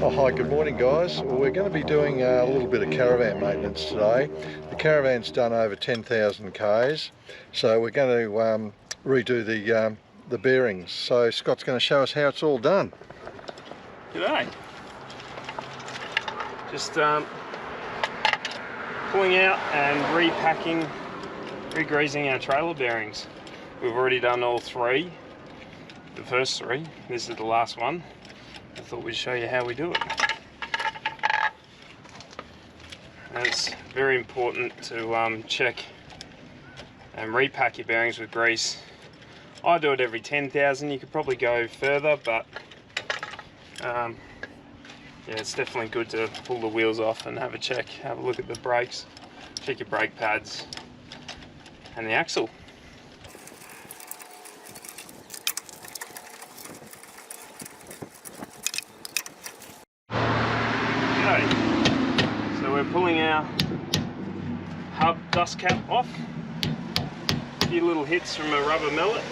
Oh, hi, good morning guys. Well, we're going to be doing a little bit of caravan maintenance today. The caravan's done over 10,000 Ks, so we're going to redo the bearings. So Scott's going to show us how it's all done. G'day. Just pulling out and repacking, re-greasing our trailer bearings. We've already done all three, the first three. This is the last one. I thought we'd show you how we do it. And it's very important to check and repack your bearings with grease. I do it every 10,000. You could probably go further, but yeah, it's definitely good to pull the wheels off and have a check, have a look at the brakes, check your brake pads and the axle. Okay, so we're pulling our hub dust cap off. A few little hits from a rubber mallet.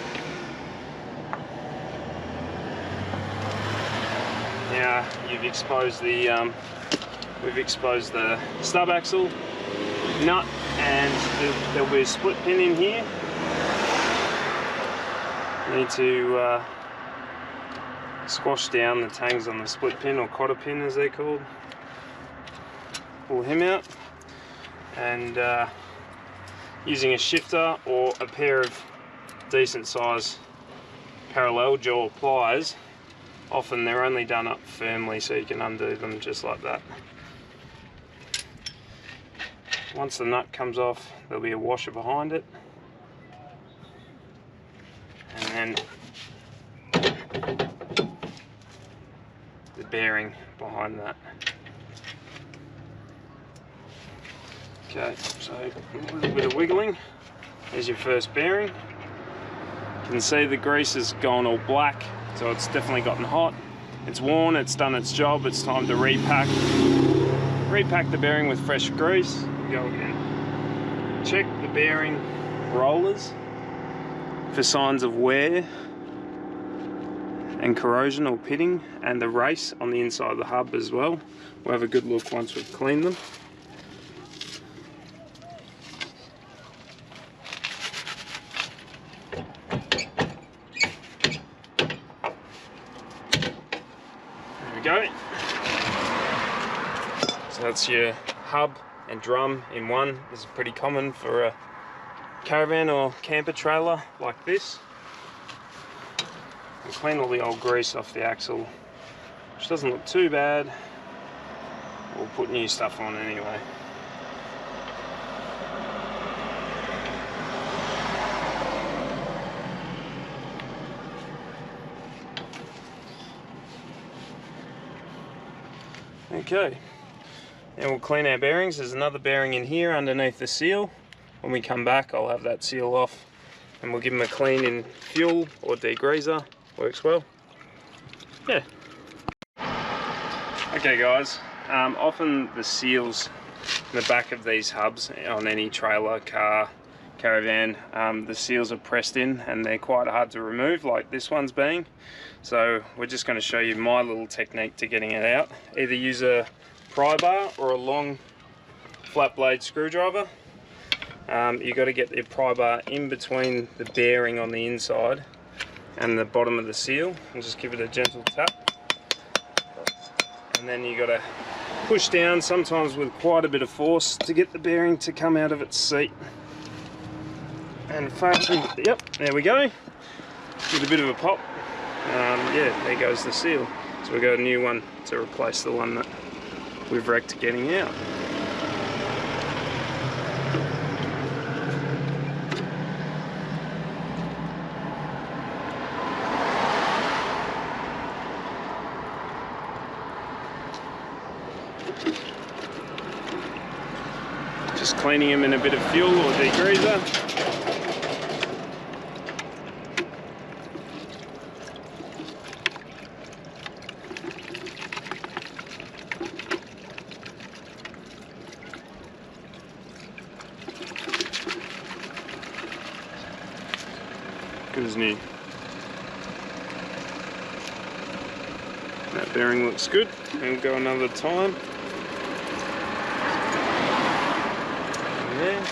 Now you've exposed the we've exposed the stub axle nut, and there'll be a split pin in here. Need to squash down the tangs on the split pin, or cotter pin as they're called. Pull him out, and using a shifter or a pair of decent size parallel jaw pliers. Often they're only done up firmly, so you can undo them just like that. Once the nut comes off, there'll be a washer behind it, and then the bearing behind that. Okay, so a little bit of wiggling. There's your first bearing. You can see the grease has gone all black, so it's definitely gotten hot. It's worn, it's done its job, it's time to repack. Repack the bearing with fresh grease. Go again. Check the bearing rollers for signs of wear and corrosion or pitting, and the race on the inside of the hub as well. We'll have a good look once we've cleaned them. Go. So that's your hub and drum in one. This is pretty common for a caravan or camper trailer like this. We'll clean all the old grease off the axle, which doesn't look too bad. We'll put new stuff on anyway. Okay, and we'll clean our bearings. There's another bearing in here underneath the seal. When we come back, I'll have that seal off, and we'll give them a clean in fuel or degreaser. Works well. Yeah. Okay guys, often the seals in the back of these hubs on any trailer, car, caravan, the seals are pressed in and they're quite hard to remove, like this one's being. So we're just going to show you my little technique to getting it out. Either use a pry bar or a long flat blade screwdriver. You've got to get the pry bar in between the bearing on the inside and the bottom of the seal, and just give it a gentle tap. And then you've got to push down, sometimes with quite a bit of force, to get the bearing to come out of its seat. And fasten, yep, there we go. Give it a bit of a pop. Yeah, there goes the seal. So we've got a new one to replace the one that we've wrecked getting out. Just cleaning them in a bit of fuel or degreaser. Good as new. That bearing looks good. And go another time. And there.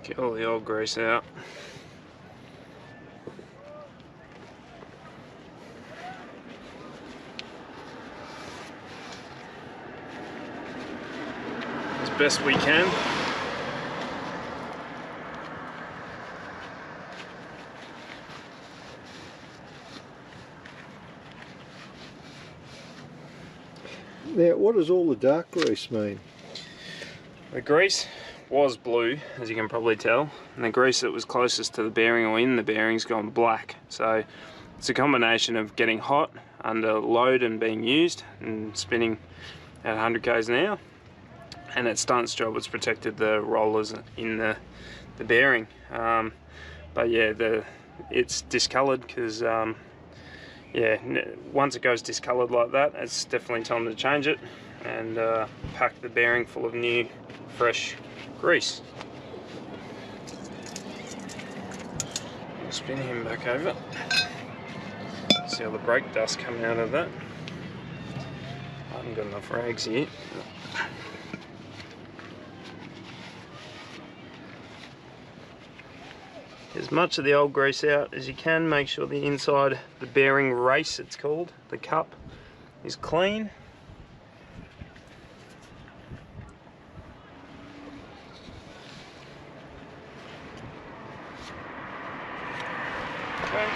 Get all the old grease out. As best we can. Now, what does all the dark grease mean? The grease was blue, as you can probably tell, and the grease that was closest to the bearing or in the bearing's gone black. So it's a combination of getting hot under load and being used and spinning at 100 k's an hour, and it's done its job. It's protected the rollers in the bearing. But yeah, it's discoloured because yeah, once it goes discoloured like that, it's definitely time to change it and pack the bearing full of new, fresh grease. I'll spin him back over. See all the brake dust coming out of that. I haven't got enough rags here. Get as much of the old grease out as you can. Make sure the inside, the bearing race it's called, the cup, is clean. Okay.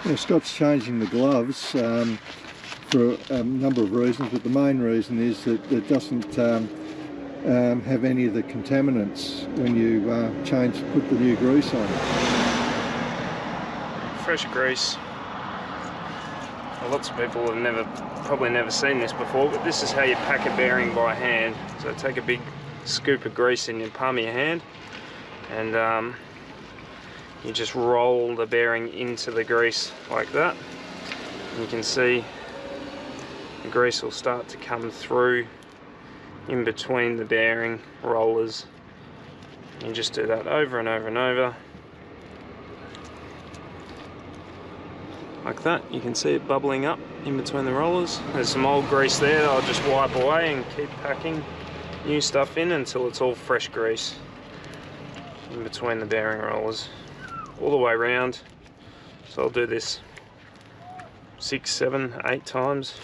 Now, Scott's changing the gloves for a number of reasons, but the main reason is that it doesn't have any of the contaminants when you put the new grease on. Fresh grease. Well, lots of people have probably never seen this before, but this is how you pack a bearing by hand. So take a big scoop of grease in your palm of your hand, and you just roll the bearing into the grease like that. And you can see the grease will start to come through in between the bearing rollers. You just do that over and over and over. Like that. You can see it bubbling up in between the rollers. There's some old grease there that I'll just wipe away and keep packing new stuff in until it's all fresh grease in between the bearing rollers, all the way around. So I'll do this 6, 7, 8 times.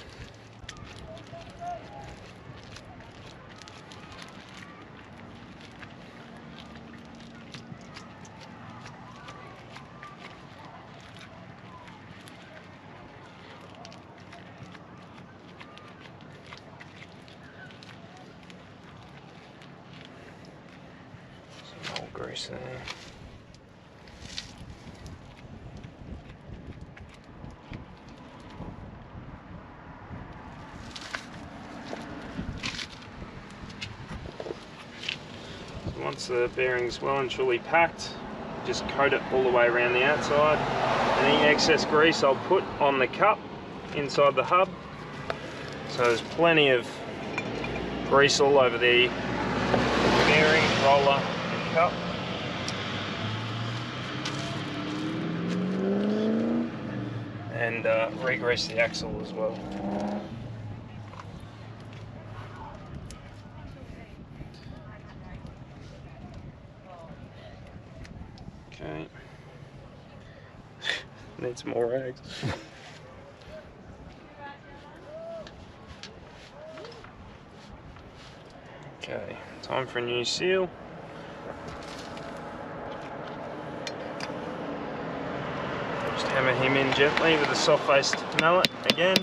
Some old grease there. Once the bearing's well and truly packed, just coat it all the way around the outside. Any excess grease I'll put on the cup inside the hub. So there's plenty of grease all over the bearing, roller and cup. And re-grease the axle as well. Okay. Need some more rags. Okay, time for a new seal. Just hammer him in gently with a soft-faced mallet again.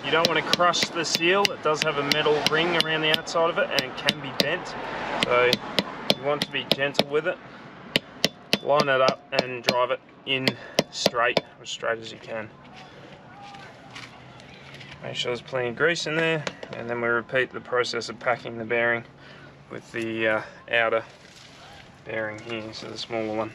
You don't want to crush the seal. It does have a metal ring around the outside of it and it can be bent. So you want to be gentle with it. Line it up and drive it in straight, as straight as you can. Make sure there's plenty of grease in there, and then we repeat the process of packing the bearing with the outer bearing here, so the smaller one.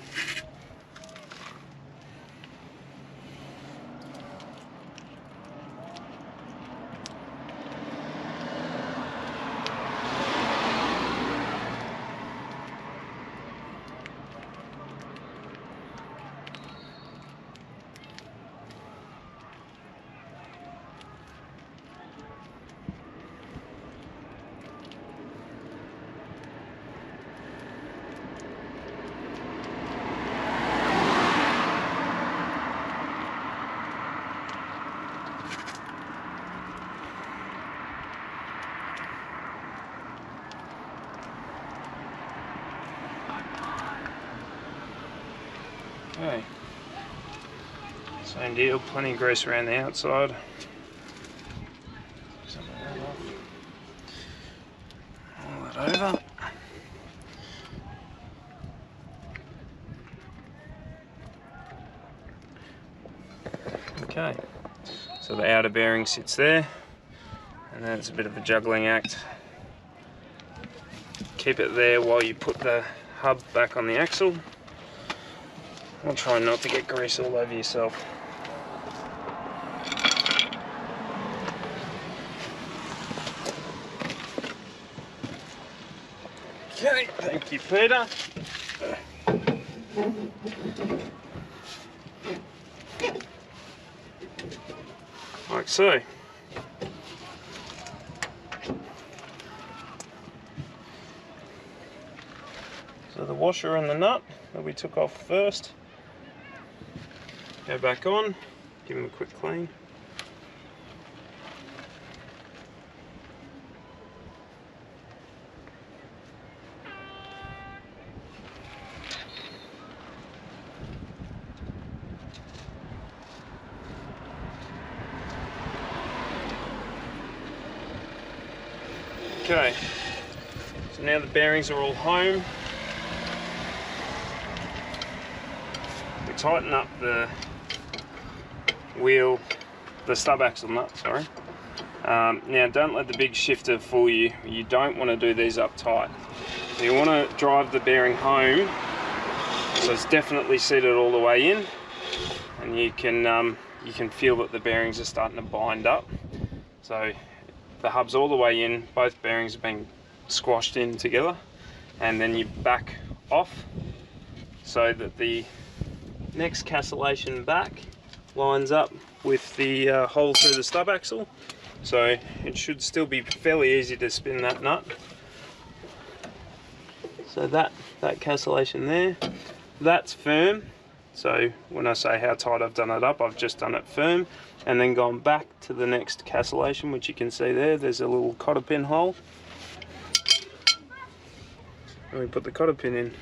Okay, same deal, plenty of grease around the outside. Some of that off. Roll that over. Okay, so the outer bearing sits there, and then it's a bit of a juggling act. Keep it there while you put the hub back on the axle. I'll try not to get grease all over yourself. Okay, thank you, Peter. Like so. So the washer and the nut that we took off first, go back on, give them a quick clean. Okay, so now the bearings are all home. We tighten up the wheel, the stub axle nut, sorry. Now don't let the big shifter fool you. You don't want to do these up tight. So you want to drive the bearing home so it's definitely seated all the way in, and you can feel that the bearings are starting to bind up. So the hub's all the way in, both bearings are being squashed in together, and then you back off so that the next cancellation back lines up with the hole through the stub axle. So it should still be fairly easy to spin that nut. So that cancellation there, that's firm. So when I say how tight I've done it up, I've just done it firm and then gone back to the next cancellation, which you can see there's a little cotter pin hole. And we put the cotter pin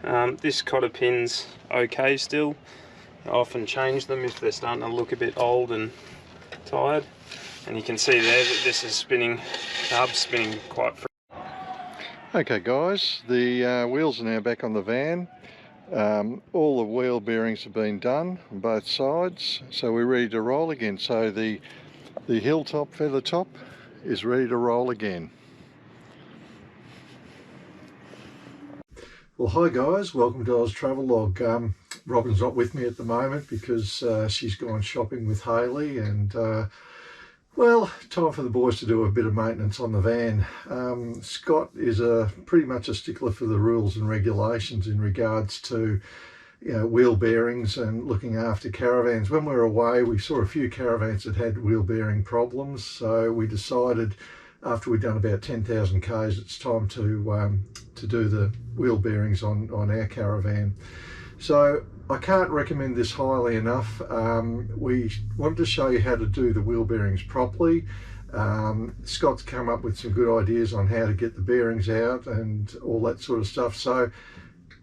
in. This cotter pin's okay still. I often change them if they're starting to look a bit old and tired. And you can see there that this is spinning, the hub's spinning quite free. Okay guys, the wheels are now back on the van. All the wheel bearings have been done on both sides, so we're ready to roll again. So the hilltop feather top is ready to roll again. Well, hi guys, welcome to Oz Travelog. Robin's not with me at the moment because she's gone shopping with Hayley, and well, time for the boys to do a bit of maintenance on the van. Scott is pretty much a stickler for the rules and regulations in regards to, you know, wheel bearings and looking after caravans. When we were away, we saw a few caravans that had wheel bearing problems, so we decided after we'd done about 10,000 k's, it's time to do the wheel bearings on our caravan. So I can't recommend this highly enough. We wanted to show you how to do the wheel bearings properly. Scott's come up with some good ideas on how to get the bearings out and all that sort of stuff. So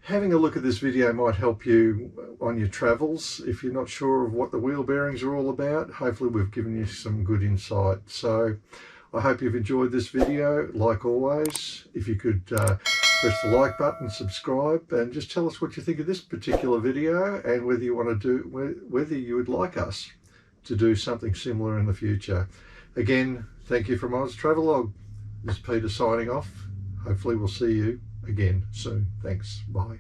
having a look at this video might help you on your travels. If you're not sure of what the wheel bearings are all about, hopefully we've given you some good insight. So I hope you've enjoyed this video. Like always, if you could press the like button, subscribe, and just tell us what you think of this particular video and whether you want to do, whether you would like us to do something similar in the future. Again, thank you from Oz Travelog. This is Peter signing off. Hopefully we'll see you again soon. Thanks. Bye.